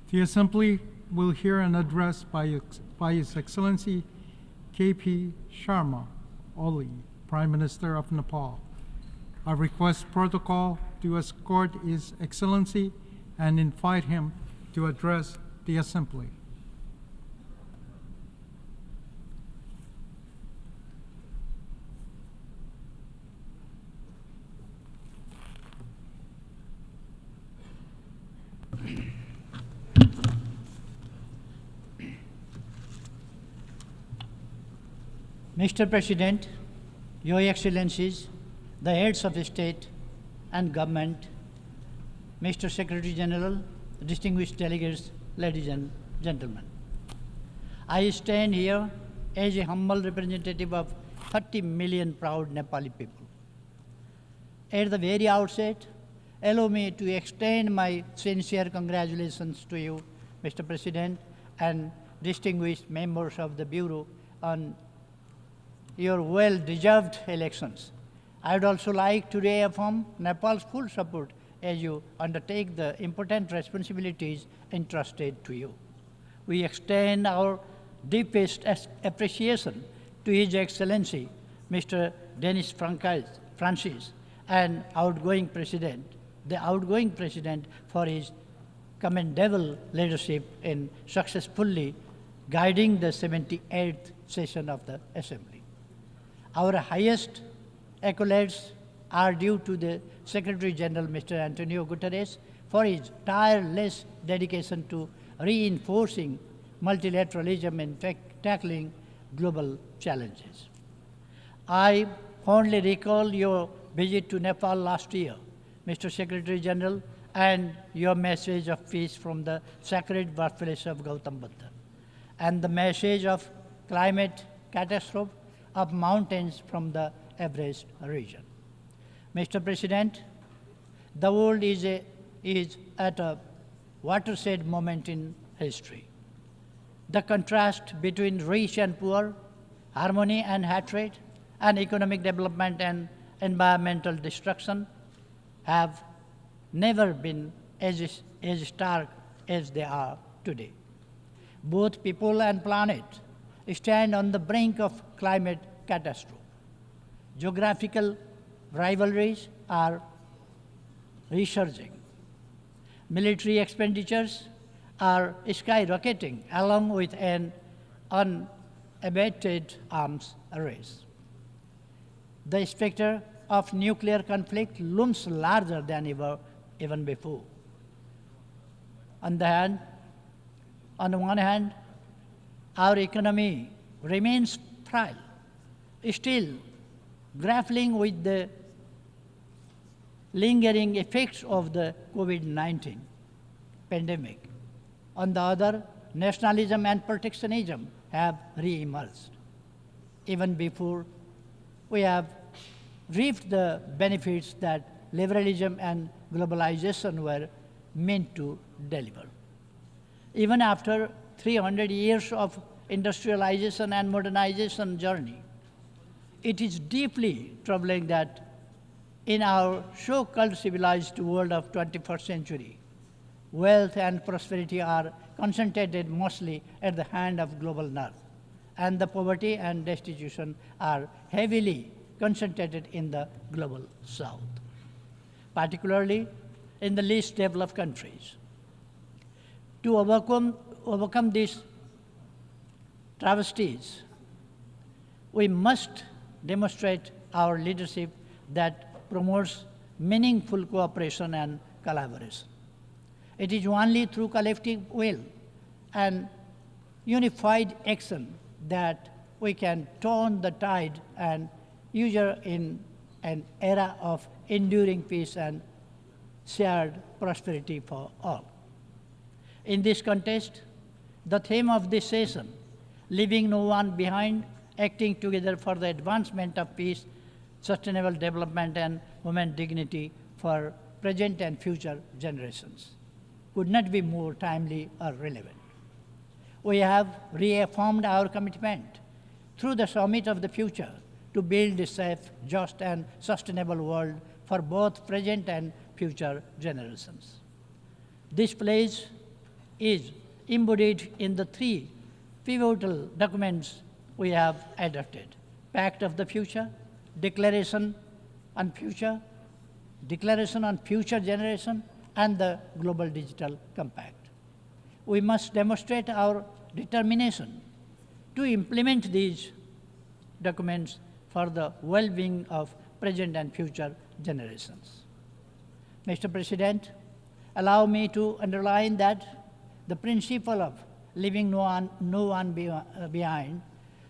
The Assembly will hear an address by His Excellency K.P. Sharma Oli, Prime Minister of Nepal. I request protocol to escort His Excellency and invite him to address the Assembly. Mr. President, Your Excellencies, the heads of state and government, Mr. Secretary General, distinguished delegates, ladies and gentlemen. I stand here as a humble representative of 30 million proud Nepali people. At the very outset, allow me to extend my sincere congratulations to you, Mr. President, and distinguished members of the Bureau on your well-deserved elections. I would also like to reaffirm Nepal's full support as you undertake the important responsibilities entrusted to you. We extend our deepest appreciation to His Excellency, Mr. Denis Francis, and the outgoing President for his commendable leadership in successfully guiding the 78th session of the Assembly. Our highest accolades are due to the Secretary General, Mr. Antonio Guterres, for his tireless dedication to reinforcing multilateralism and tackling global challenges. I fondly recall your visit to Nepal last year, Mr. Secretary General, and your message of peace from the sacred birthplace of Gautam Buddha, and the message of climate catastrophe of mountains from the Everest region. Mr. President, the world is at a watershed moment in history. The contrast between rich and poor, harmony and hatred, and economic development and environmental destruction have never been as stark as they are today. Both people and planet stand on the brink of climate catastrophe. Geographical rivalries are resurging. Military expenditures are skyrocketing along with an unabated arms race. The specter of nuclear conflict looms larger than ever, even before. On the one hand, our economy remains frail, still grappling with the lingering effects of the COVID-19 pandemic. On the other, nationalism and protectionism have re-emerged. Even before we have reaped the benefits that liberalism and globalization were meant to deliver. Even after 300 years of industrialization and modernization journey, it is deeply troubling that in our so-called civilized world of 21st century, wealth and prosperity are concentrated mostly at the hand of global north, and the poverty and destitution are heavily concentrated in the global south, particularly in the least developed countries. To overcome these travesties, we must demonstrate our leadership that promotes meaningful cooperation and collaboration. It is only through collective will and unified action that we can turn the tide and usher in an era of enduring peace and shared prosperity for all. In this context, the theme of this session, leaving no one behind, acting together for the advancement of peace, sustainable development, and human dignity for present and future generations, could not be more timely or relevant. We have reaffirmed our commitment through the Summit of the Future to build a safe, just, and sustainable world for both present and future generations. This pledge is embodied in the three pivotal documents we have adopted: Pact of the Future, Declaration on Future Generation, and the Global Digital Compact. We must demonstrate our determination to implement these documents for the well-being of present and future generations. Mr. President, allow me to underline that the principle of leaving no one behind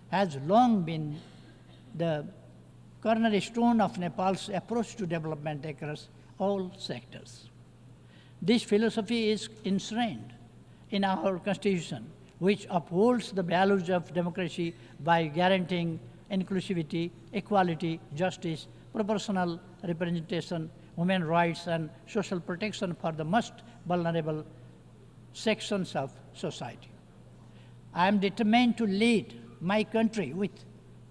has long been the cornerstone of Nepal's approach to development across all sectors. This philosophy is enshrined in our Constitution, which upholds the values of democracy by guaranteeing inclusivity, equality, justice, proportional representation, human rights, and social protection for the most vulnerable sections of society. I am determined to lead my country with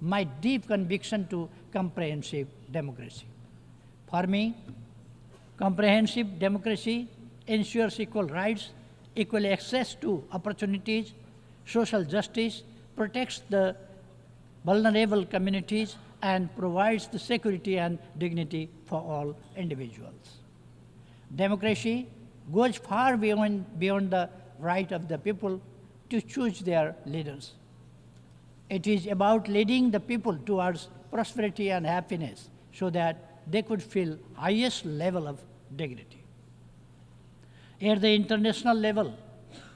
my deep conviction to comprehensive democracy. For me, comprehensive democracy ensures equal rights, equal access to opportunities, social justice, protects the vulnerable communities, and provides the security and dignity for all individuals. Democracy goes far beyond the right of the people to choose their leaders. It is about leading the people towards prosperity and happiness so that they could feel highest level of dignity. At the international level,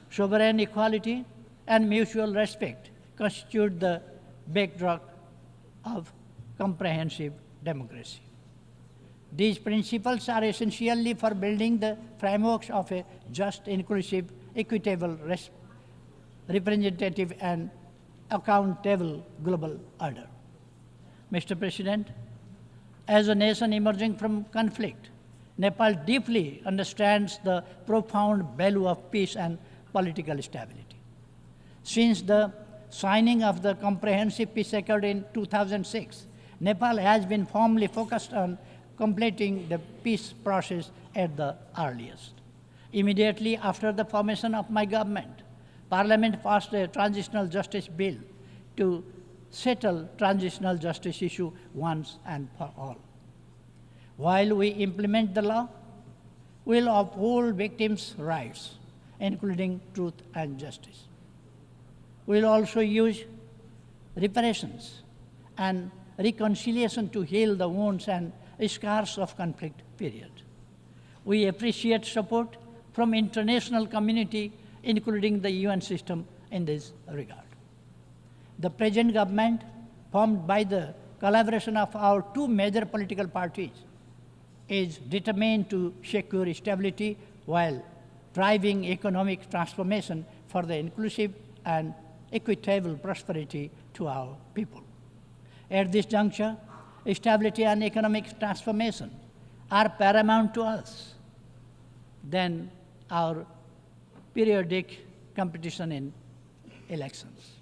sovereign equality and mutual respect constitute the backdrop of comprehensive democracy. These principles are essentially for building the frameworks of a just, inclusive, equitable, representative, and accountable global order. Mr. President, as a nation emerging from conflict, Nepal deeply understands the profound value of peace and political stability. Since the signing of the Comprehensive Peace Accord in 2006, Nepal has been firmly focused on completing the peace process at the earliest. Immediately after the formation of my government, Parliament passed a transitional justice bill to settle transitional justice issue once and for all. While we implement the law, we will uphold victims' rights, including truth and justice. We will also use reparations and reconciliation to heal the wounds and scars of conflict period. We appreciate support from international community, including the UN system, in this regard. The present government, formed by the collaboration of our two major political parties, is determined to secure stability while driving economic transformation for the inclusive and equitable prosperity to our people. At this juncture, stability and economic transformation are paramount to us than our periodic competition in elections.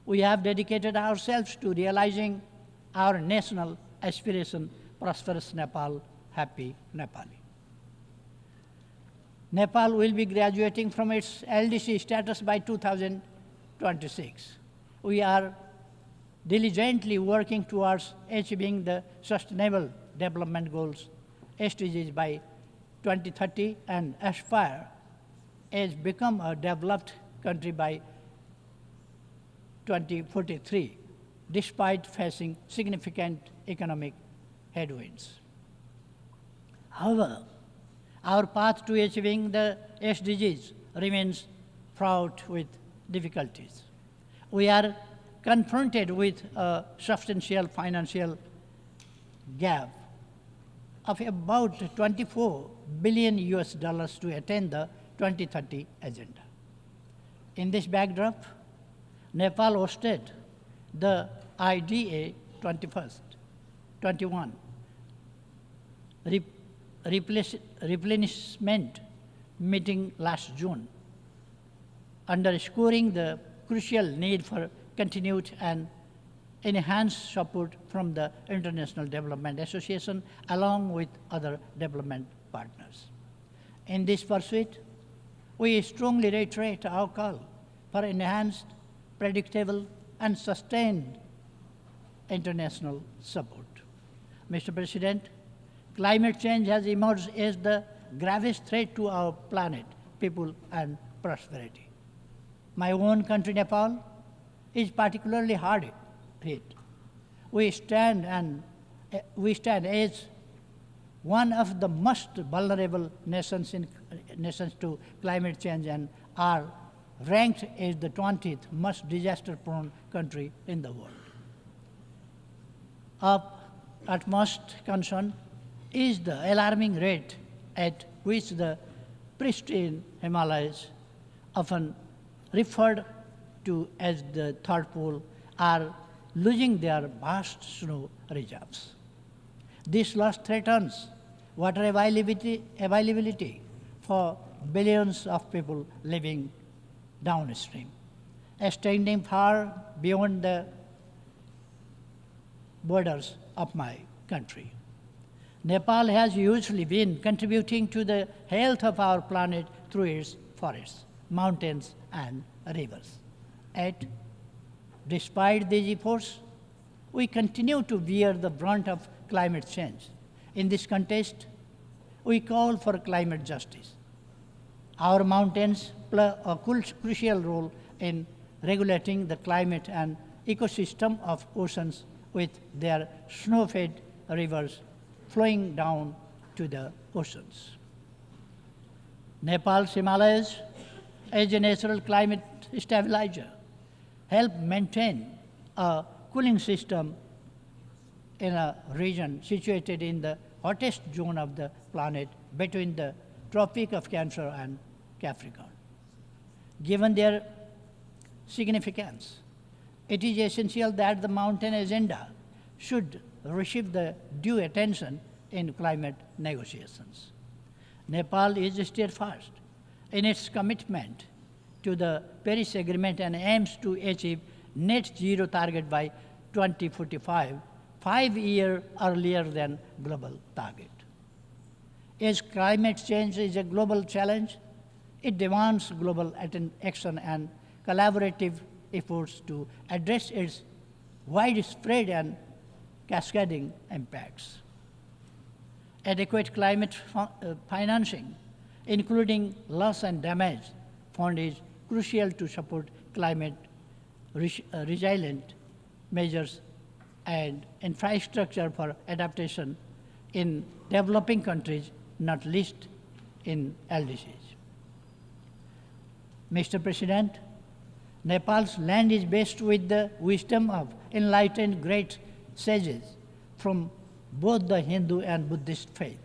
We have dedicated ourselves to realizing our national aspiration, prosperous Nepal, happy Nepali. Nepal will be graduating from its LDC status by 2026. We are diligently working towards achieving the Sustainable Development Goals, SDGs, by 2030 and aspire as become a developed country by 2043, despite facing significant economic headwinds. However, our path to achieving the SDGs remains fraught with difficulties. We are confronted with a substantial financial gap of about 24 billion US dollars to attain the 2030 agenda. In this backdrop, Nepal hosted the IDA 21 replenishment meeting last June, underscoring the crucial need for continued and enhanced support from the International Development Association along with other development partners. In this pursuit, we strongly reiterate our call for enhanced, predictable, and sustained international support. Mr. President, climate change has emerged as the gravest threat to our planet, people, and prosperity. My own country, Nepal, is particularly hard hit. We stand as one of the most vulnerable nations to climate change and are ranked as the 20th most disaster-prone country in the world. Of utmost concern is the alarming rate at which the pristine Himalayas, often referred to as the third pole, are losing their vast snow reserves. This loss threatens water availability for billions of people living downstream, extending far beyond the borders of my country. Nepal has usually been contributing to the health of our planet through its forests, mountains, and rivers. Yet, despite these efforts, we continue to bear the brunt of climate change. In this context, we call for climate justice. Our mountains play a crucial role in regulating the climate and ecosystem of oceans with their snow-fed rivers flowing down to the oceans. Nepal's Himalayas, as a natural climate stabilizer, help maintain a cooling system in a region situated in the hottest zone of the planet between the Tropic of Cancer and Capricorn. Given their significance, it is essential that the mountain agenda should receive the due attention in climate negotiations. Nepal is steadfast in its commitment to the Paris Agreement and aims to achieve net zero target by 2045, 5 years earlier than global target. As climate change is a global challenge, it demands global action and collaborative efforts to address its widespread and cascading impacts. Adequate climate financing, including loss and damage fund, is crucial to support climate resilient measures and infrastructure for adaptation in developing countries, not least in LDCs. Mr. President, Nepal's land is blessed with the wisdom of enlightened great sages from both the Hindu and Buddhist faith,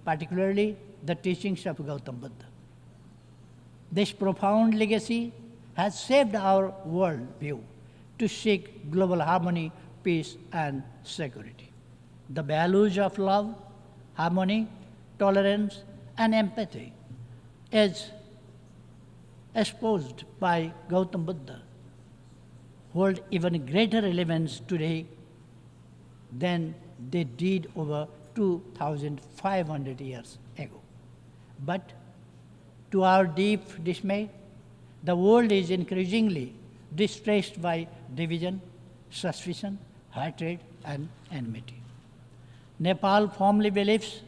particularly the teachings of Gautam Buddha. This profound legacy has shaped our worldview to seek global harmony, peace, and security. The values of love, harmony, tolerance, and empathy, as espoused by Gautam Buddha, hold even greater relevance today than they did over 2,500 years ago. But to our deep dismay, the world is increasingly distressed by division, suspicion, hatred, and enmity. Nepal firmly believes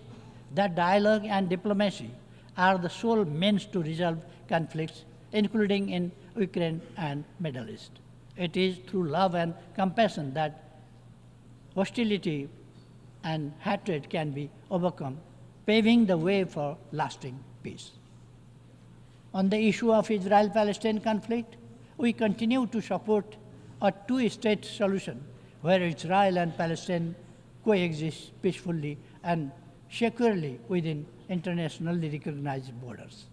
that dialogue and diplomacy are the sole means to resolve conflicts, including in Ukraine and Middle East. It is through love and compassion that hostility and hatred can be overcome, paving the way for lasting peace. On the issue of Israel-Palestine conflict, we continue to support a two-state solution where Israel and Palestine coexist peacefully and securely within internationally recognized borders,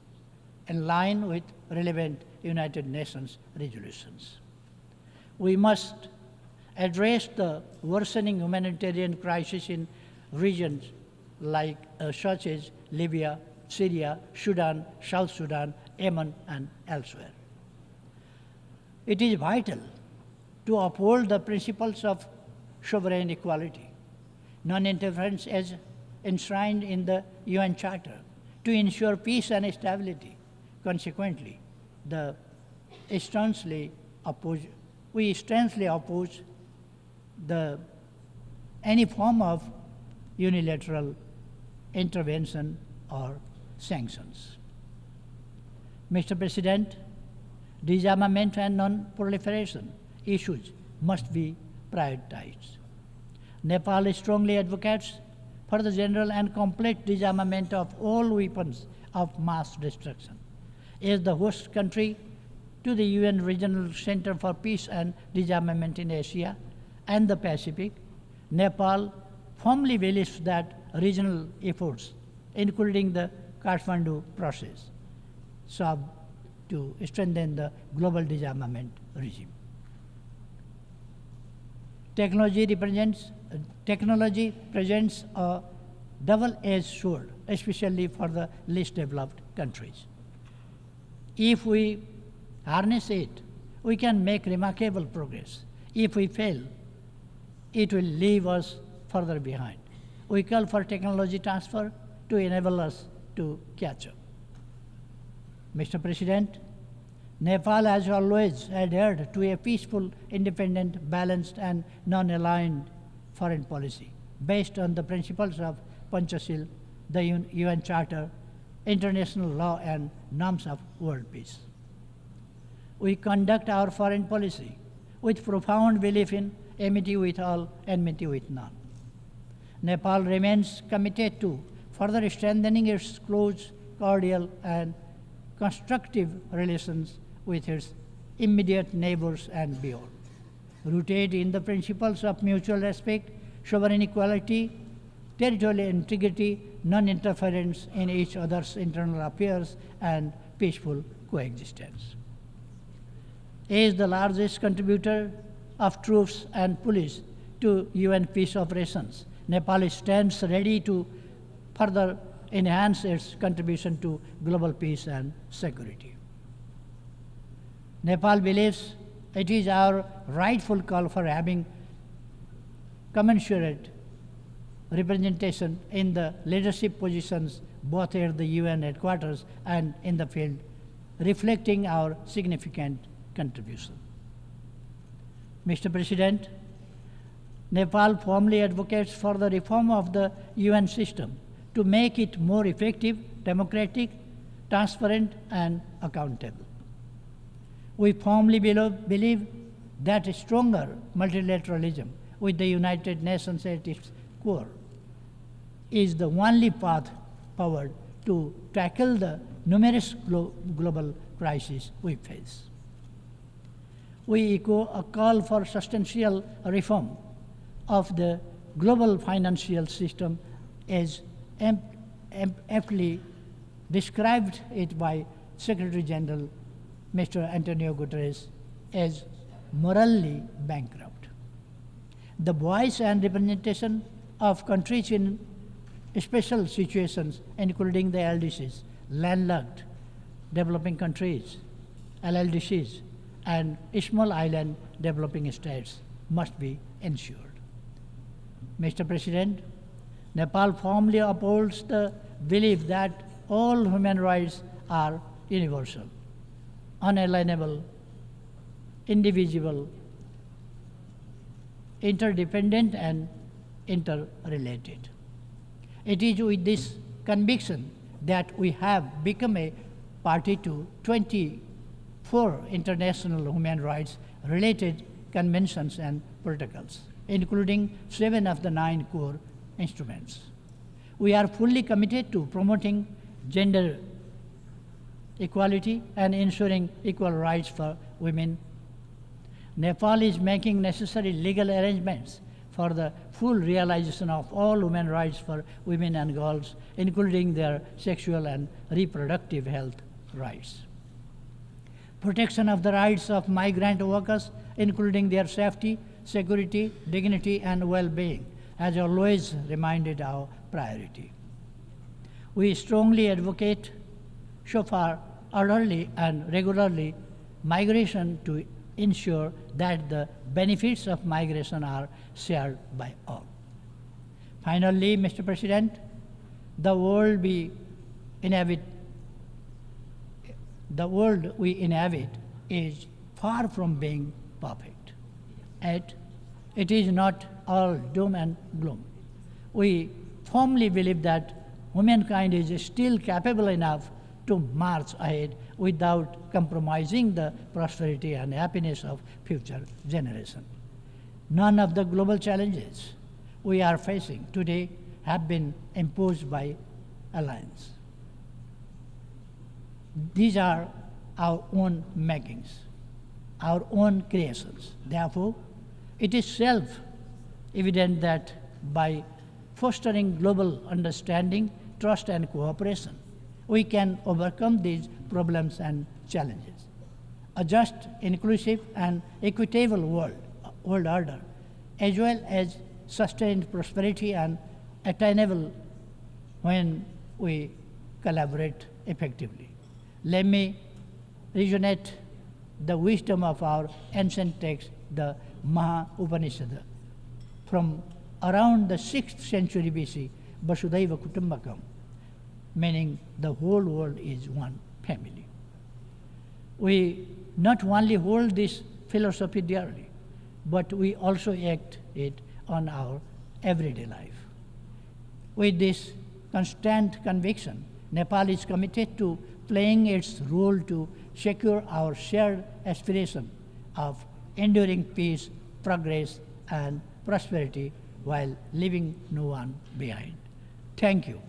in line with relevant United Nations resolutions. We must address the worsening humanitarian crisis in regions such as Libya, Syria, Sudan, South Sudan, Yemen, and elsewhere. It is vital to uphold the principles of sovereign equality, non-interference as enshrined in the UN Charter, to ensure peace and stability, Consequently, the sternly oppose, we sternly oppose any form of unilateral intervention or sanctions. Mr. President, disarmament and non-proliferation issues must be prioritized. Nepal strongly advocates for the general and complete disarmament of all weapons of mass destruction. As the host country to the UN Regional Center for Peace and Disarmament in Asia and the Pacific, Nepal firmly believes that regional efforts, including the Kathmandu process, serve to strengthen the global disarmament regime. Technology presents a double-edged sword, especially for the least developed countries. If we harness it, we can make remarkable progress. If we fail, it will leave us further behind. We call for technology transfer to enable us to catch up. Mr. President, Nepal has always adhered to a peaceful, independent, balanced, and non-aligned foreign policy based on the principles of Panchashil, the UN Charter, international law, and norms of world peace. We conduct our foreign policy with profound belief in amity with all, enmity with none. Nepal remains committed to further strengthening its close, cordial, and constructive relations with its immediate neighbors and beyond, rooted in the principles of mutual respect, sovereign equality, territorial integrity, non-interference in each other's internal affairs, and peaceful coexistence. As the largest contributor of troops and police to UN peace operations, Nepal stands ready to further enhance its contribution to global peace and security. Nepal believes it is our rightful call for having commensurate representation in the leadership positions both at the UN headquarters and in the field, reflecting our significant contribution. Mr. President, Nepal firmly advocates for the reform of the UN system to make it more effective, democratic, transparent, and accountable. We firmly believe that stronger multilateralism with the United Nations at its core is the only path forward to tackle the numerous global crises we face. We echo a call for substantial reform of the global financial system as aptly described it by Secretary General Mr. Antonio Guterres as morally bankrupt. The voice and representation of countries in special situations, including the LDCs, landlocked developing countries, LLDCs, and small island developing states must be ensured. Mr. President, Nepal firmly upholds the belief that all human rights are universal, unalienable, indivisible, interdependent, and interrelated. It is with this conviction that we have become a party to 24 international human rights related conventions and protocols, including 7 of the 9 core instruments. We are fully committed to promoting gender equality and ensuring equal rights for women. Nepal is making necessary legal arrangements for the full realization of all human rights for women and girls, including their sexual and reproductive health rights. Protection of the rights of migrant workers, including their safety, security, dignity, and well-being, has always remained our priority. We strongly advocate so far orderly and regularly migration to ensure that the benefits of migration are shared by all. Finally, Mr. President, the world we inhabit the world we inhabit is far from being perfect. Yet, it is not all doom and gloom. We firmly believe that humankind is still capable enough to march ahead without compromising the prosperity and happiness of future generations. None of the global challenges we are facing today have been imposed by alliance. These are our own makings, our own creations. Therefore, it is self-evident that by fostering global understanding, trust, and cooperation, we can overcome these problems and challenges. A just, inclusive, and equitable world order, as well as sustained prosperity and attainable when we collaborate effectively. Let me resonate the wisdom of our ancient text, the Maha Upanishad, from around the 6th century BC, Vasudhaiva Kutumbakam, meaning the whole world is one family. We not only hold this philosophy dearly, but we also act it on our everyday life. With this constant conviction, Nepal is committed to playing its role to secure our shared aspiration of enduring peace, progress, and prosperity while leaving no one behind. Thank you.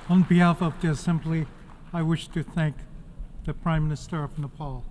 On behalf of the Assembly, I wish to thank the Prime Minister of Nepal.